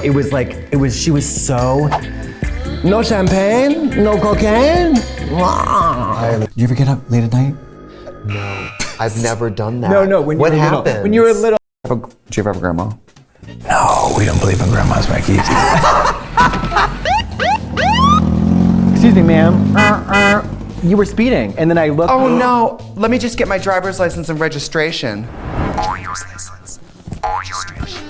she was so, no champagne, no cocaine. Do you ever get up late at night? No, I've never done that. No, when you were little. When you were little. Do you ever have a grandma? No, we don't believe in grandmas, Mikey. Excuse me, ma'am. You were speeding, and then I looked. Oh no, let me just get my driver's license and registration. Driver's license, registration.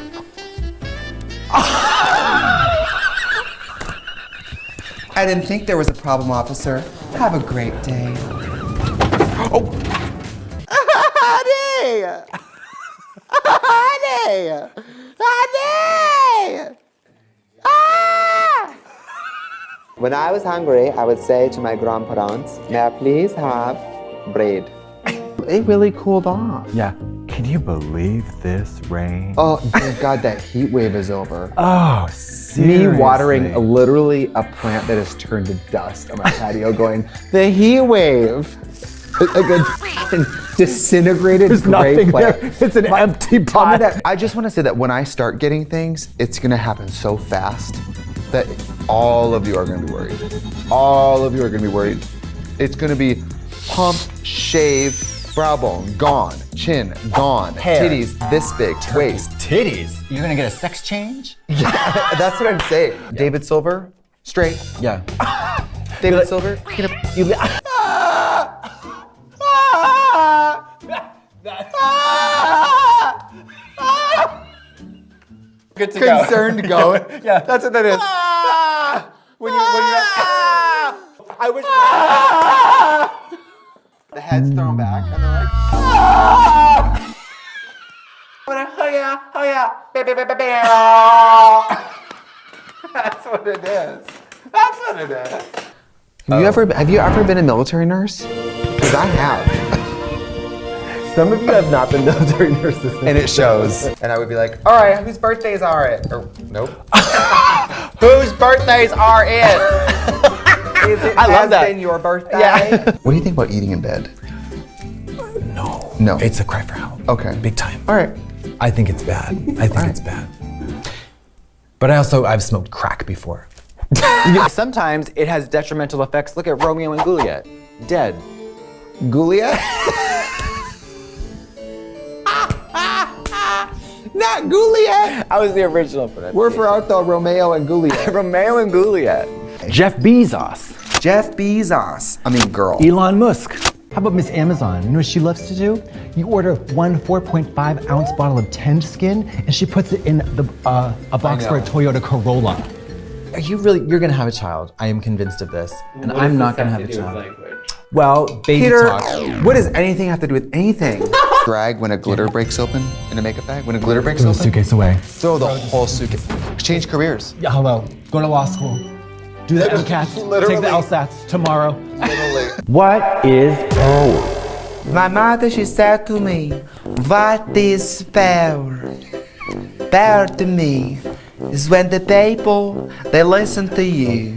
I didn't think there was a problem, officer. Have a great day. Oh. Honey! Honey! Honey! Ah! When I was hungry, I would say to my grandparents, may I please have bread? It really cooled off. Yeah. Can you believe this rain? Oh, thank God that heat wave is over. Oh, seriously. Me watering literally a plant that has turned to dust on my patio going, the heat wave. Like a disintegrated There's gray nothing plant. there. It's an empty pot. I just want to say that when I start getting things, it's going to happen so fast that all of you are going to be worried. All of you are going to be worried. It's going to be pump, shave, brow bone, gone. Chin, gone. Hair. Titties this big, waist. Titties? You're gonna get a sex change? Yeah, that's what I'm saying. Yeah. David Silver, straight. Yeah. David Silver, get up. Good to Concerned goat. Yeah. That's what that is. When you're I wish. the head's thrown back and they're like, oh yeah, that's what it is. That's what it is. Have you ever been a military nurse? Because I have. Some of you have not been military nurses. And it shows. And I would be like, all right, whose birthdays are it? Or, nope. Whose birthdays are it? Is it I love that. been your birthday? Yeah. What do you think about eating in bed? No. It's a cry for help. Okay. Big time. All right. I think it's bad. I think it's bad. But I've smoked crack before. Sometimes it has detrimental effects. Look at Romeo and Juliet. Dead. Juliet? Not Juliet! I was the original for that. We're for art though, Romeo and Juliet. Romeo and Juliet. Jeff Bezos. Jeff Bezos. I mean, girl. Elon Musk. How about Miss Amazon? You know what she loves to do? You order one 4.5 ounce bottle of Tend Skin, and she puts it in a box for a Toyota Corolla. Are you really? You're gonna have a child. I am convinced of this, and I'm not gonna have a child. Well, baby Peter, talk. what does anything have to do with anything? Drag when a glitter breaks open in a makeup bag? When a glitter breaks Throw the open? suitcase away. Throw the whole suitcase. Change careers. Yeah, hello. Go to law school. Do the MCATs. Literally. Take the LSATs tomorrow. Literally. What is power? My mother, she said to me, what is power? Power to me is when the people, they listen to you.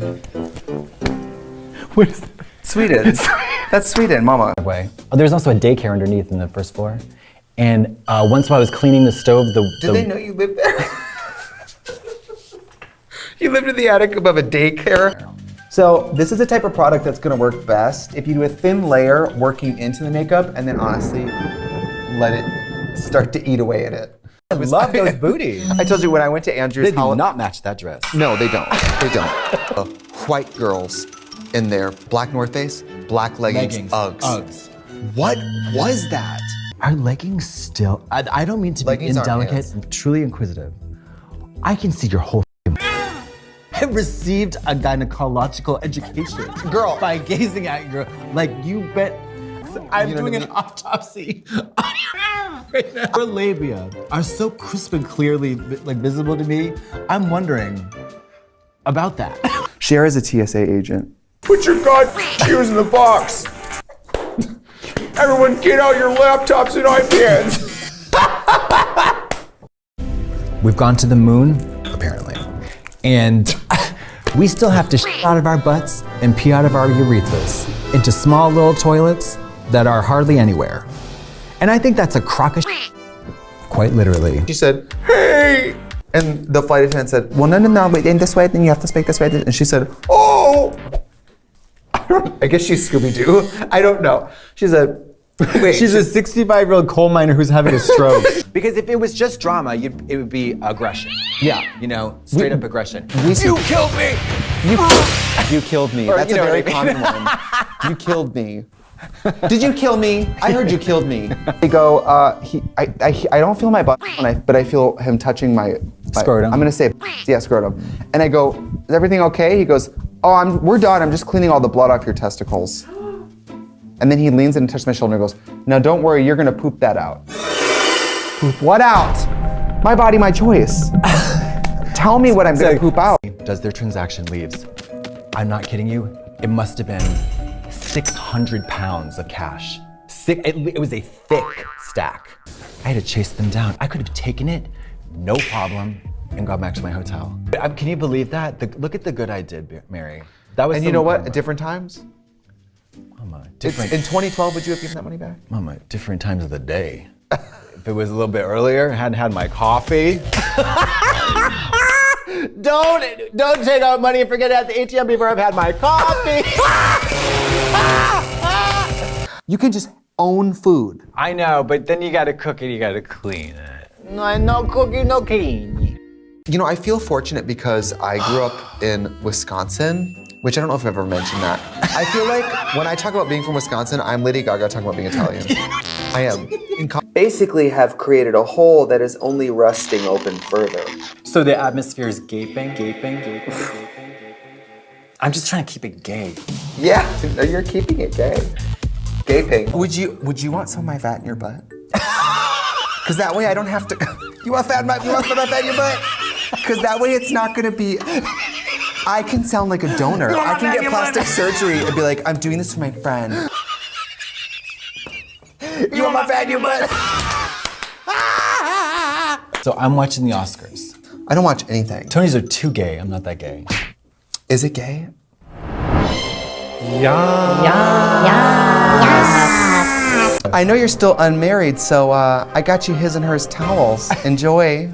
What is that? Sweden. That's Sweden, mama. Way. Oh, there's also a daycare underneath in the first floor. And once while I was cleaning the stove, Did they know you lived there? You lived in the attic above a daycare? So this is the type of product that's gonna work best if you do a thin layer working into the makeup and then honestly, let it start to eat away at it. I love those booties. I told you when I went to Andrew's They do not match that dress. No, they don't. They don't. White girls in their black North Face, black leggings, Uggs. What was that? Are leggings still? I don't mean to Leggings be aren't indelicate. pants. I'm truly inquisitive. I can see your whole. I received a gynecological education, Girl. by gazing at your. Like you bet. I'm You know doing what I an autopsy right now. Your labia are so crisp and clearly like visible to me. I'm wondering about that. Cher is a TSA agent. Put your god shoes in the box. Everyone get out your laptops and iPads. We've gone to the moon, apparently, and we still have to shit out of our butts and pee out of our urethras into small little toilets that are hardly anywhere. And I think that's a crock of shit, quite literally. She said, hey. And the flight attendant said, well, no, wait, in this way, then you have to speak this way. And she said, oh! I guess she's Scooby-Doo. I don't know. She said, wait. She's a 65-year-old coal miner who's having a stroke. Because if it was just drama, it would be aggression. Yeah. You know, straight up aggression. You killed me! You killed me. Or, That's you a know very what I mean? common one. You killed me. Did you kill me? I heard you killed me. They go, I don't feel my butt, but I feel him touching my Scrotum. I'm gonna say, yeah, scrotum. And I go, is everything okay? He goes, oh, we're done. I'm just cleaning all the blood off your testicles. And then he leans in and touches my shoulder and goes, now don't worry, you're gonna poop that out. Poop what out? My body, my choice. Tell me what I'm gonna poop out. Does their transaction leaves. I'm not kidding you. It must have been 600 pounds of cash. It was a thick stack. I had to chase them down. I could have taken it, no problem, and gone back to my hotel. Can you believe that? Look at the good I did, Mary. That was. And you know what? At different times? Mama, In 2012, would you have given that money back? Mama, different times of the day. If it was a little bit earlier, hadn't had my coffee. Don't take out money and forget it at the ATM before I've had my coffee. You can just own food. I know, but then you gotta cook it, you gotta clean it. No cooking, no clean. You know, I feel fortunate because I grew up in Wisconsin, which I don't know if I've ever mentioned that. I feel like when I talk about being from Wisconsin, I'm Lady Gaga talking about being Italian. I am. Basically have created a hole that is only rusting open further. So the atmosphere is gaping. I'm just trying to keep it gay. Yeah, no, you're keeping it gay. Gaping. Would you want some of my fat in your butt? Because that way I don't have to. You want some of my fat in your butt? Because that way it's not gonna be. I can sound like a donor. I can get plastic surgery and be like, I'm doing this for my friend. You want my fat in your butt? So I'm watching the Oscars. I don't watch anything. Tonys are too gay. I'm not that gay. Is it gay? I know you're still unmarried, so I got you his and hers towels. Enjoy.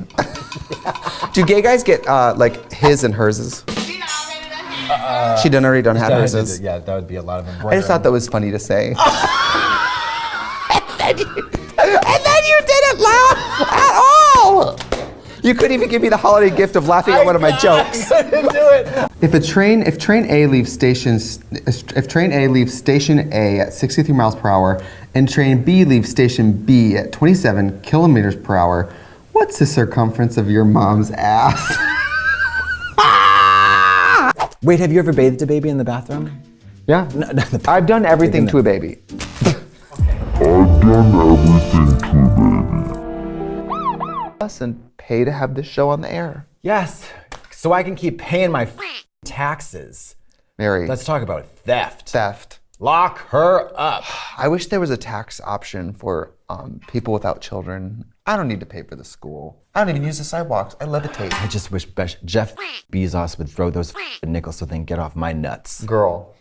Do gay guys get like his and herses? She already done had herses. Yeah, that would be a lot of embroidery. I just thought that was funny to say. And then you didn't laugh at all! You couldn't even give me the holiday gift of laughing at one of my jokes. I couldn't do it. If train A leaves station A at 63 miles per hour and train B leaves station B at 27 kilometers per hour, what's the circumference of your mom's ass? Wait, have you ever bathed a baby in the bathroom? Yeah. I've done everything to a baby. And pay to have this show on the air. Yes, so I can keep paying my taxes. Mary. Let's talk about theft. Theft. Lock her up. I wish there was a tax option for people without children. I don't need to pay for the school. I don't even use the sidewalks. I levitate. I just wish Jeff Bezos would throw those nickels so they can get off my nuts. Girl.